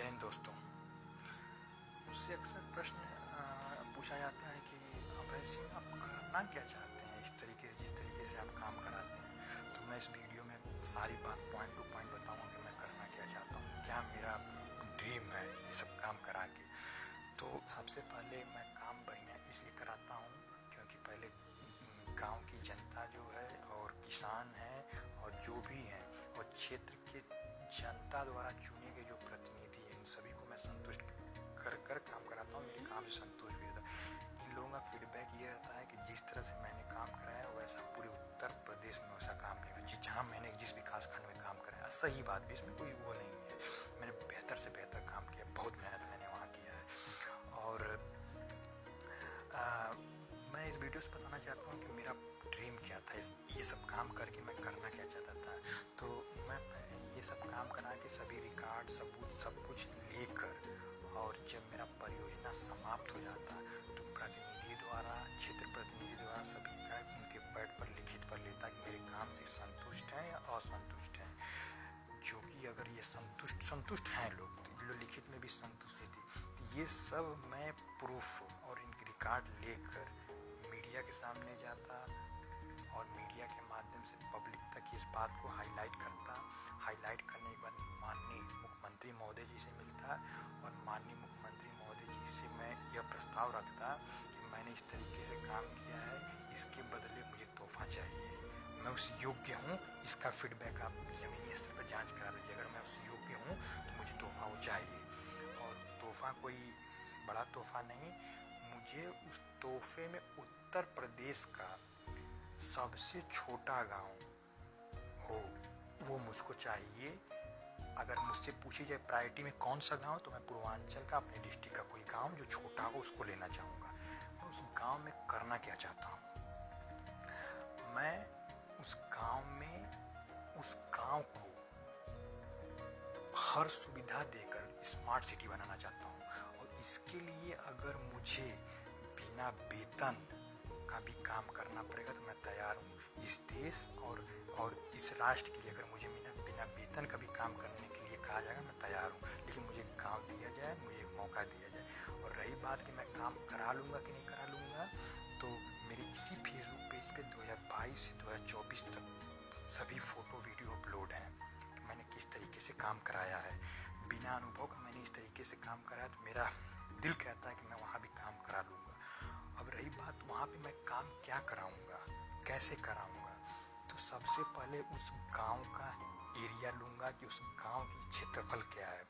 जय हिंद दोस्तों। मुझसे अक्सर प्रश्न पूछा जाता है कि अभय सिंह आप करना क्या चाहते हैं इस तरीके से, जिस तरीके से आप काम कराते हैं। तो मैं इस वीडियो में सारी बात पॉइंट टू पॉइंट बताऊंगा कि मैं करना क्या चाहता हूँ, क्या मेरा ड्रीम है ये सब काम करा के। तो सबसे पहले मैं काम बढ़िया इसलिए कराता हूँ क्योंकि पहले गांव की जनता जो है और किसान है और जो भी हैं और क्षेत्र के जनता द्वारा चुने गए जो प्रतिनिधि हैं, इन सभी को मैं संतुष्ट कर काम कराता हूँ। मेरे काम से संतुष्ट भी रहता है। इन लोगों का फीडबैक ये रहता है कि जिस तरह से मैंने काम कराया वैसा पूरे उत्तर प्रदेश में वैसा काम नहीं हुआ। जहाँ मैंने जिस विकास खंड में काम कराया, सही बात भी, इसमें कोई वो नहीं है, मैंने बेहतर से बेहतर काम किया, बहुत मेहनत मैंने वहाँ किया है। और मैं इस वीडियो से बताना चाहता हूँ कि मेरा ड्रीम क्या था, ये सब काम करके मैं करना क्या चाहता था। तो मैं ये सब काम करा के सभी रिकॉर्ड सबूत सब कुछ लेकर, और जब मेरा परियोजना समाप्त हो जाता तो प्रतिनिधि द्वारा, क्षेत्र प्रतिनिधि द्वारा सभी का उनके पैड पर लिखित पर लेता कि मेरे काम से संतुष्ट हैं या असंतुष्ट हैं। जो कि अगर ये संतुष्ट हैं लोग, तो लिखित में भी संतुष्टि थी, तो ये सब मैं प्रूफ और इनके रिकॉर्ड लेकर मीडिया के सामने जाता और मीडिया के माध्यम से पब्लिक तक इस बात को हाईलाइट करता। हाईलाइट करने के बाद माननीय मुख्यमंत्री महोदय जी से मिलता और माननीय मुख्यमंत्री महोदय जी से मैं यह प्रस्ताव रखता कि मैंने इस तरीके से काम किया है, इसके बदले मुझे तोहफा चाहिए, मैं उस योग्य हूँ। इसका फीडबैक आप जमीनी स्तर पर जांच करा लीजिए। अगर मैं उस योग्य हूँ तो मुझे तोहफा वो चाहिए, और तोहफा कोई बड़ा तोहफा नहीं, मुझे उस तोहफे में उत्तर प्रदेश का सबसे छोटा गांव हो वो मुझको चाहिए। अगर मुझसे पूछी जाए प्रायोरिटी में कौन सा गांव, तो मैं पूर्वांचल का, अपने डिस्ट्रिक्ट का कोई गांव जो छोटा हो उसको लेना चाहूँगा। मैं उस गांव में करना क्या चाहता हूँ, मैं उस गांव में उस गांव को हर सुविधा देकर स्मार्ट सिटी बनाना चाहता हूँ। और इसके लिए अगर मुझे बिना वेतन का भी काम करना पड़ेगा तो मैं तैयार हूँ। इस देश और इस राष्ट्र के लिए अगर मुझे बिना वेतन का भी काम करने के लिए कहा जाएगा, मैं तैयार हूँ। लेकिन मुझे गांव दिया जाए, मुझे एक मौका दिया जाए। और रही बात कि मैं काम करा लूँगा कि नहीं करा लूँगा, तो मेरे इसी फेसबुक पेज पे 2022 से 2024 तक सभी फोटो वीडियो अपलोड हैं कि मैंने किस तरीके से काम कराया है। बिना अनुभव का मैंने इस तरीके से काम कराया, तो मेरा दिल कहता है कि मैं वहाँ भी काम करा लूँगा। अब रही बात वहाँ पे मैं काम क्या कराऊँगा, कैसे कराऊँगा, तो सबसे पहले उस गांव का एरिया लूँगा कि उस गांव की क्षेत्रफल क्या है,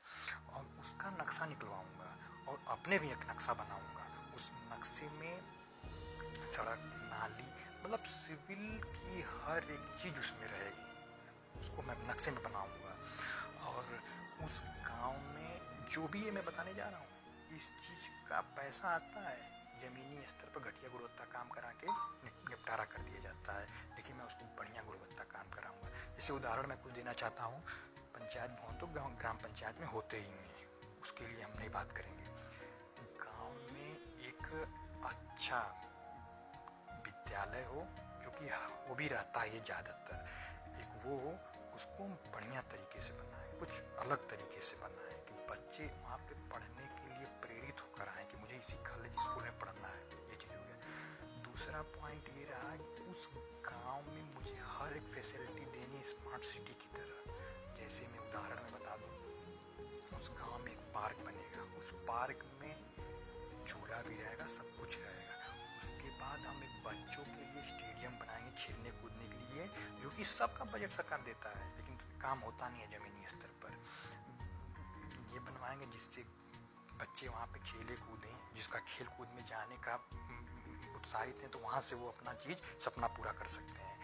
और उसका नक्शा निकलवाऊँगा और अपने भी एक नक्शा बनाऊँगा। उस नक्शे में सड़क, नाली, मतलब सिविल की हर एक चीज़ उसमें रहेगी, उसको मैं नक्शे में बनाऊँगा। और उस गांव में जो भी ये मैं बताने जा रहा हूँ, इस चीज़ का पैसा आता है, ज़मीनी स्तर पर घटिया गुणवत्ता काम करा के निपटारा कर दिया जाता है, लेकिन मैं उसको बढ़िया गुणवत्ता काम कराऊंगा। जैसे उदाहरण मैं कुछ देना चाहता हूँ, पंचायत भवन तो ग्राम पंचायत में होते ही नहीं, उसके लिए हम नहीं बात करेंगे। गांव में एक अच्छा विद्यालय हो, जो कि वो भी रहता है ज़्यादातर, एक वो हो, उसको बढ़िया तरीके से बनाएं, कुछ अलग तरीके से बनाएं कि बच्चे वहाँ पे पढ़ने के लिए प्रेरित होकर आएँ कि मुझे इसी कॉलेज स्कूल में पढ़ना है। ये चीज़ हो गया। दूसरा पॉइंट ये रहा कि उस गांव में मुझे हर एक फैसिलिटी देनी स्मार्ट सिटी की तरह। जैसे मैं उदाहरण में बता दूँ, उस गाँव में एक पार्क बनेगा, उस पार्क में झूला भी रहेगा, सब कुछ रहेगा। उसके बाद हम एक बच्चों के लिए स्टेडियम बनाएंगे खेलने कूदने के लिए, जो कि सबका बजट सरकार देता है, लेकिन काम होता नहीं है जमीनी स्तर पर। ये बनवाएंगे जिससे बच्चे वहाँ पे खेले कूदें, जिसका खेल कूद में जाने का उत्साहित है, तो वहाँ से वो अपना सपना पूरा कर सकते हैं।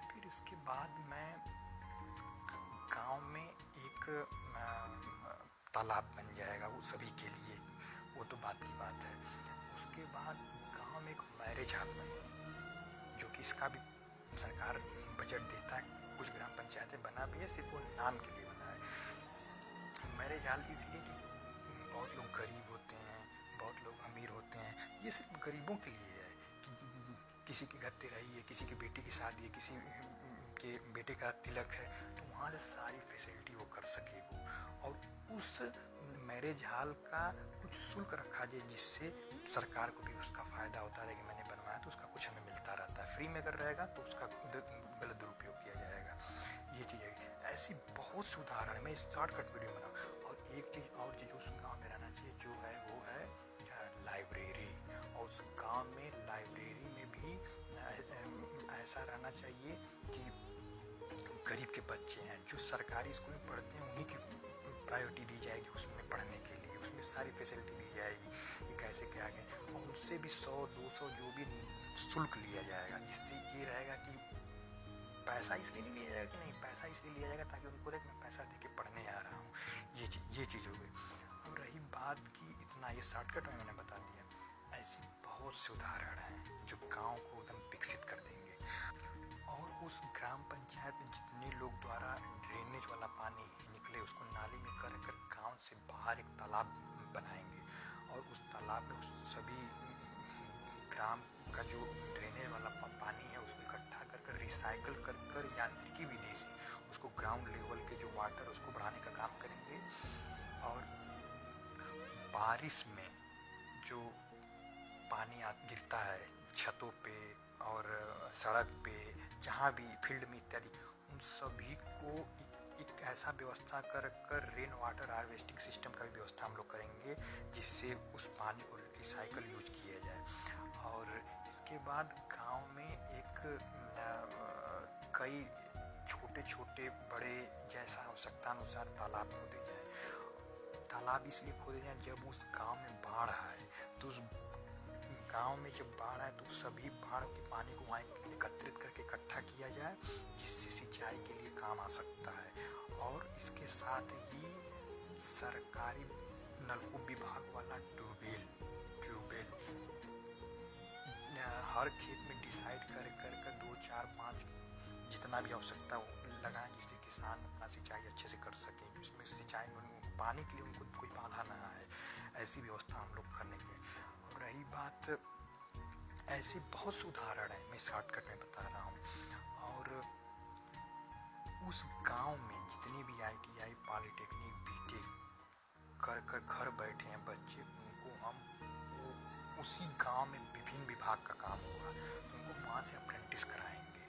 फिर उसके बाद मैं गांव में एक तालाब बन जाएगा वो सभी के लिए, वो तो बात की बात है। उसके बाद गांव में एक मैरिज हॉल बने, जो कि इसका भी सरकार बजट देता है, कुछ ग्राम पंचायतें बना भी है, सिर्फ वो नाम के लिए बना है। मैरिज हॉल इसलिए कि बहुत लोग गरीब होते हैं, बहुत लोग अमीर होते हैं, ये सिर्फ गरीबों के लिए है कि किसी की घर तेराई है, किसी की बेटी की शादी है, किसी के बेटे का तिलक है, तो वहाँ से सारी फैसिलिटी वो कर सके वो। और उस मैरिज हॉल का कुछ शुल्क रखा जाए जिससे सरकार को भी उसका फ़ायदा होता रहे कि मैंने बनवाया तो उसका कुछ हमें मिलता रहता है। फ्री में अगर रहेगा तो उसका गलत दुरुपयोग किया जाएगा। ये चीज़ है। ऐसी बहुत से उदाहरण है। मैं शॉर्टकट वीडियो बनाऊँ। और एक चीज़ और चीज़ उस गाँव में रहना चाहिए जो है वो है लाइब्रेरी। और उस गाँव में लाइब्रेरी में भी ऐसा रहना चाहिए कि गरीब के बच्चे हैं जो सरकारी स्कूल में पढ़ते हैं उन्हीं की प्रायोरिटी दी जाएगी उसमें पढ़ने के लिए, उसमें सारी फैसिलिटी दी जाएगी कि कैसे क्या है। और उनसे भी 100-200 जो भी शुल्क लिया जाएगा, जिससे ये रहेगा कि पैसा इसलिए नहीं लिया जाएगा कि नहीं, पैसा इसलिए लिया जाएगा ताकि उनको लगे मैं पैसा दे के पढ़ने आ रहा हूँ। ये चीज़ हो गई। अब रही बात की इतना ये शॉर्टकट में मैंने बता दिया, ऐसी बहुत से उदाहरण हैं जो गाँव को एकदम विकसित कर देंगे। और उस ग्राम पंचायत में जितने लोग द्वारा ड्रेनेज वाला पानी निकले उसको नाली में कर गांव से बाहर एक तालाब बनाएंगे। और उस तालाब में उस सभी ग्राम का जो ड्रेनेज वाला पानी है उसको इकट्ठा कर रिसाइकल कर यांत्रिकी विधि से उसको ग्राउंड लेवल के जो वाटर उसको बढ़ाने का काम करेंगे। और बारिश में जो पानी गिरता है छतों पे और सड़क पे जहाँ भी फील्ड में इत्यादि, उन सभी को एक ऐसा व्यवस्था कर रेन वाटर हार्वेस्टिंग सिस्टम का भी व्यवस्था हम लोग करेंगे जिससे उस पानी को रिसाइकल यूज किया जाए। और इसके बाद गांव में एक कई छोटे छोटे बड़े जैसा आवश्यकता अनुसार तालाब खोदे जाए। तालाब इसलिए खोदे जाए जब उस गांव में बाढ़ आए तो उस गांव में जब बाढ़ आए तो सभी बाढ़ के पानी को वहाँ एकत्रित करके इकट्ठा किया जाए जिससे सिंचाई के लिए काम आ सकता है। और इसके साथ ही सरकारी नलकूप विभाग वाला ट्यूबवेल हर खेत में डिसाइड कर 2, 4, 5 जितना भी आवश्यकता लगाएं जिससे किसान अपना सिंचाई अच्छे से कर सकें, जिसमें सिंचाई में पानी के लिए उनको कोई बाधा ना आए। ऐसी व्यवस्था हम लोग करने के। और रही बात, ऐसे बहुत से उदाहरण हैं, मैं शॉर्टकट में बता रहा हूँ। और उस गांव में जितने भी ITI पॉलिटेक्निक बीटेक कर घर बैठे हैं बच्चे, उनको हम उसी गांव में विभिन्न विभाग का काम होगा तो उनको वहाँ से अप्रेंटिस कराएंगे।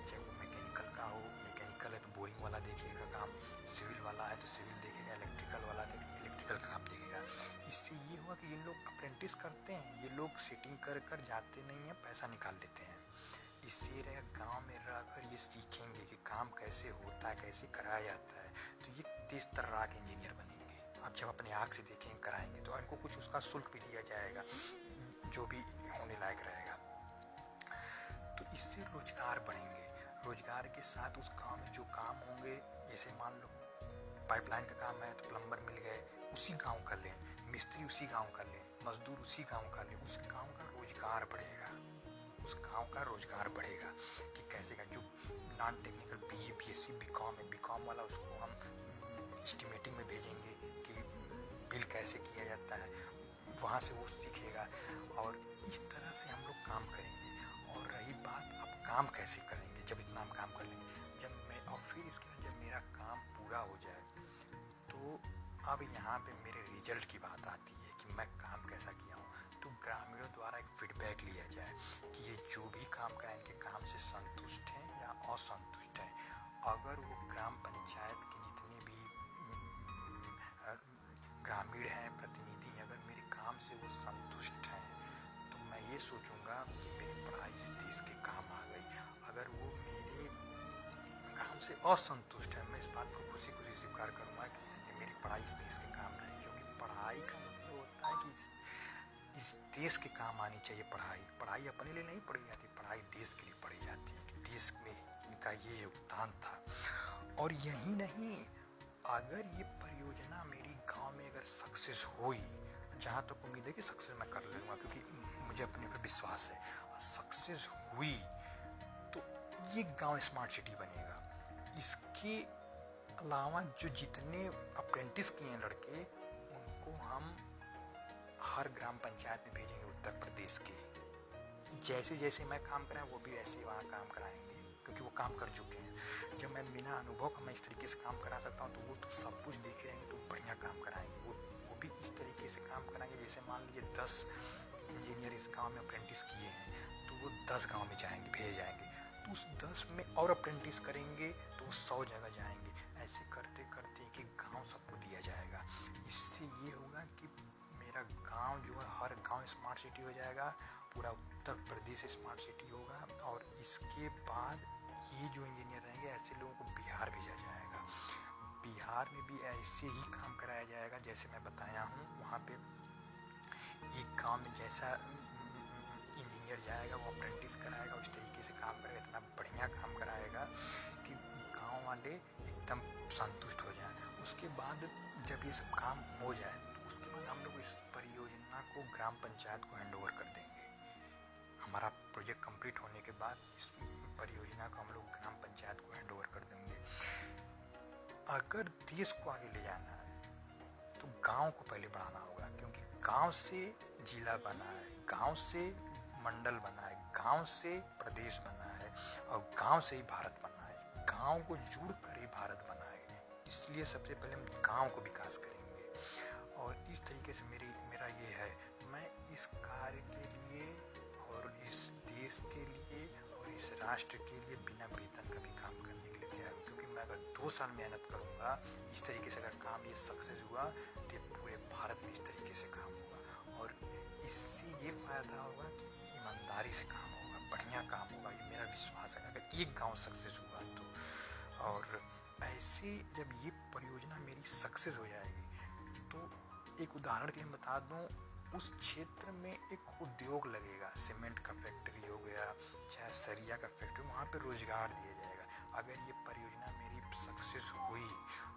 चाहे वो मैकेनिकल का हो, मैकेनिकल है तो बोरिंग वाला देखेगा काम, सिविल वाला है तो सिविल देखेगा, इलेक्ट्रिकल वाला देखेगा इलेक्ट्रिकल का काम देखेगा। इससे ये हुआ कि ये लोग अप्रेंटिस करते हैं, ये लोग सेटिंग कर जाते नहीं हैं, पैसा निकाल लेते हैं। इससे रह गाँव में रहकर ये सीखेंगे कि काम कैसे होता है, कैसे कराया जाता है, तो ये तेज तर्राक इंजीनियर बनेंगे। अब जब अपने आँख से देखेंगे कराएंगे तो इनको कुछ उसका शुल्क भी दिया जाएगा जो भी होने लायक रहेगा। तो इससे रोजगार बढ़ेंगे। रोजगार के साथ उस गांव में जो काम होंगे, जैसे मान लो पाइपलाइन का काम है तो प्लम्बर मिल गए उसी गांव का लें, मिस्त्री उसी गांव का लें, मजदूर उसी गांव का लें, उस गांव का रोजगार बढ़ेगा। उस गांव का रोजगार बढ़ेगा कि कैसे का जो non technical BA BSc BCom है, BCom वाला उसको हम एस्टिमेटिंग में भेजेंगे कि बिल कैसे किया जाता है, वहाँ से वो सीखेगा। और इस तरह से हम लोग काम करेंगे। और रही बात अब काम कैसे करेंगे, जब इतना हम काम कर लेंगे, जब मैं और फिर इसके बाद जब मेरा काम पूरा हो जाए तो अब यहाँ पे मेरे रिजल्ट की बात आती है कि मैं काम कैसा किया हूँ। तो ग्रामीणों द्वारा एक फीडबैक लिया जाए कि ये जो भी काम करें इनके काम से संतुष्ट हैं या असंतुष्ट हैं। अगर वो ग्राम पंचायत के जितने भी ग्रामीण हैं, प्रतिनिधि हैं, अगर मेरे काम से वो संतुष्ट हैं तो मैं ये सोचूंगा कि मेरी पढ़ाई इस देश के काम आ गई। अगर वो मेरे काम से असंतुष्ट है, मैं इस बात को खुशी खुशी स्वीकार करूंगा कि मेरी पढ़ाई इस देश के काम नहीं। क्योंकि पढ़ाई का मतलब होता है कि इस देश के काम आनी चाहिए। पढ़ाई अपने लिए नहीं पढ़ी जाती, पढ़ाई देश के लिए पढ़ी जाती है कि देश में इनका ये योगदान था। और यही नहीं, अगर ये परियोजना मेरी गांव में अगर सक्सेस हुई, जहाँ तक तो उम्मीद है कि सक्सेस मैं कर लूँगा क्योंकि मुझे अपने पर विश्वास है, सक्सेस हुई तो ये गांव स्मार्ट सिटी बनेगा। इसके अलावा जो जितने अप्रेंटिस किए हैं लड़के, उनको हम हर ग्राम पंचायत में भेजेंगे उत्तर प्रदेश के। जैसे जैसे मैं काम कराएं वो भी ऐसे वहाँ काम कराएंगे क्योंकि वो काम कर चुके हैं। जब मैं बिना अनुभव का मैं इस तरीके से काम करा सकता हूँ तो वो तो सब कुछ देखे रहेंगे तो बढ़िया काम कराएंगे। वो 10 इंजीनियर इस गांव में अप्रेंटिस किए हैं तो वो 10 गांव में जाएंगे, भेजे जाएंगे, तो उस 10 में और अप्रेंटिस करेंगे तो वो 100 जगह जाएंगे। ऐसे करते करते एक एक गाँव सबको दिया जाएगा। इससे ये होगा कि मेरा गांव जो है, हर गांव स्मार्ट सिटी हो जाएगा, पूरा उत्तर प्रदेश स्मार्ट सिटी होगा। और इसके बाद ये जो इंजीनियर रहेंगे ऐसे लोगों को बिहार भेजा जाएगा। बिहार में भी ऐसे ही काम कराया जाएगा जैसे मैं बताया हूँ। वहाँ पे एक गांव में जैसा इंजीनियर जाएगा वो अप्रेंटिस कराएगा, उस तरीके से काम करेगा, इतना बढ़िया काम कराएगा कि गांव वाले एकदम संतुष्ट हो जाएं। उसके बाद जब ये सब काम हो जाए तो उसके बाद हम लोग इस परियोजना को ग्राम पंचायत को हैंड ओवर कर देंगे। हमारा प्रोजेक्ट कंप्लीट होने के बाद इस परियोजना को हम लोग ग्राम पंचायत को हैंड ओवर कर देंगे। अगर देश को आगे ले जाना है तो गांव को पहले बढ़ाना होगा, क्योंकि गांव से जिला बना है, गांव से मंडल बना है, गांव से प्रदेश बना है और गांव से ही भारत बना है। गांव को जोड़ कर ही भारत बना है। इसलिए सबसे पहले हम गांव को विकास करेंगे। और इस तरीके से मेरा ये है, मैं इस कार्य के लिए और इस देश के लिए और इस राष्ट्र के लिए बिना वेतन का भी काम करने के लिए तैयार हूँ। क्योंकि मैं अगर 2 साल मेहनत करूँगा इस तरीके से, अगर काम ये सक्सेस हुआ तो पूरे भारत में इस तरीके से काम होगा। और इससे ये फायदा होगा कि ईमानदारी से काम होगा, बढ़िया काम होगा, ये मेरा विश्वास है अगर एक गांव सक्सेस हुआ तो। और ऐसे जब ये परियोजना मेरी सक्सेस हो जाएगी तो एक उदाहरण के लिए बता दूं, उस क्षेत्र में एक उद्योग लगेगा, सीमेंट का फैक्ट्री हो गया, चाहे सरिया का फैक्ट्री, वहाँ पे रोजगार दिया जाएगा। अगर ये परियोजना मेरी सक्सेस हुई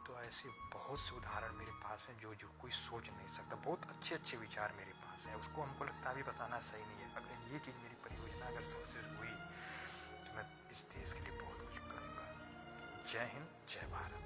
तो ऐसे बहुत से उदाहरण मेरे पास हैं जो कोई सोच नहीं सकता। बहुत अच्छे अच्छे विचार मेरे पास हैं, उसको हमको लगता है अभी बताना सही नहीं है। अगर ये चीज़ मेरी परियोजना अगर सक्सेस हुई तो मैं इस देश के लिए बहुत कुछ करूँगा। जय हिंद, जय भारत।